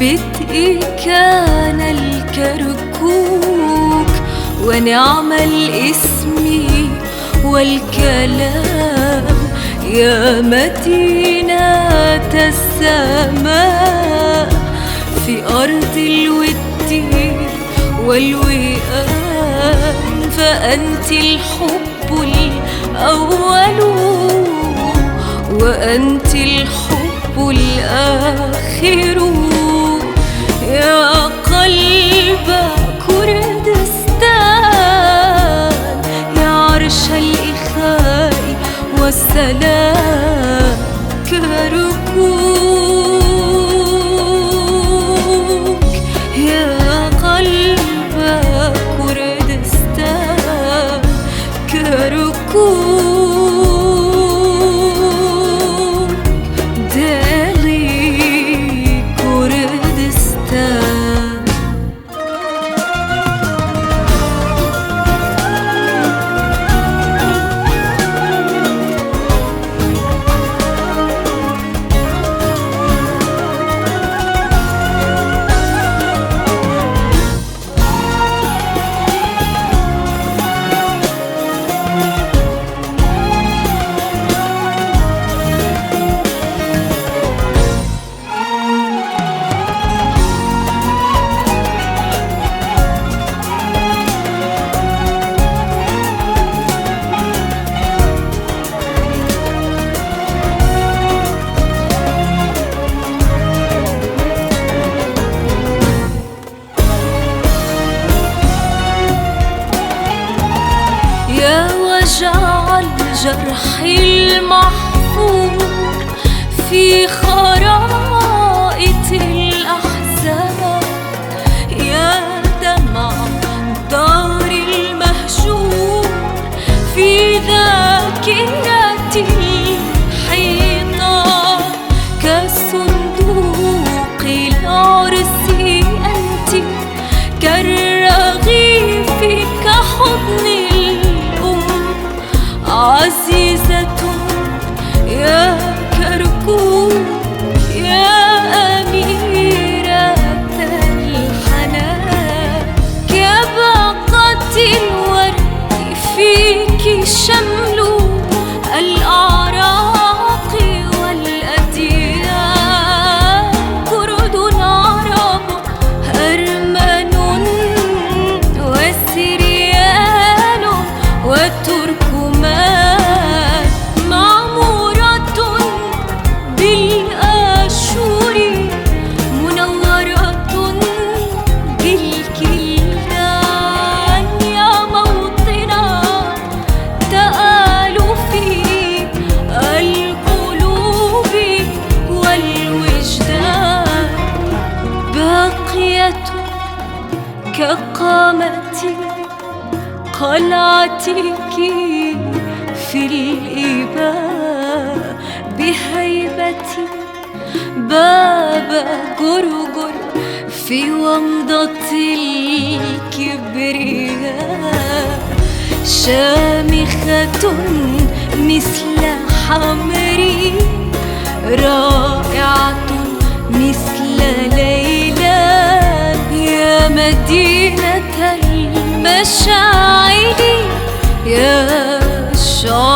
بدء كان الكركوك ونعم الاسم والكلام يا مدينة السماء في أرض الود والوئام. فأنت الحب الأول وأنت الحب الآخر يا قلب كردستان يا عرش الإخاء والسلام. كركوك يا قلب كردستان كركوك دالي كردستان. يا وجع الجرح المحفور في خرائط الأحزان يا دمع الدار المهجور في ذاكرة الحيطان كصندوق العرس أنت كالرغيف كحضن عزيزة يا كركوك يا أميرة الحنان كباقة الورد فيك شمل الأعراق والأديان. كرد عرب أرمن وسريان وتركمان معمورة بالآشور منورة بالكلدان يا موطنا تآلف القلوب والوجدان. باقية كقامتي قلعتك في الإباء بهيبتي باب جرجر في ومضة الكبرياء شامخة مثل حمري رائعة مثل ليلى يا مدينة المشاعر يا شعر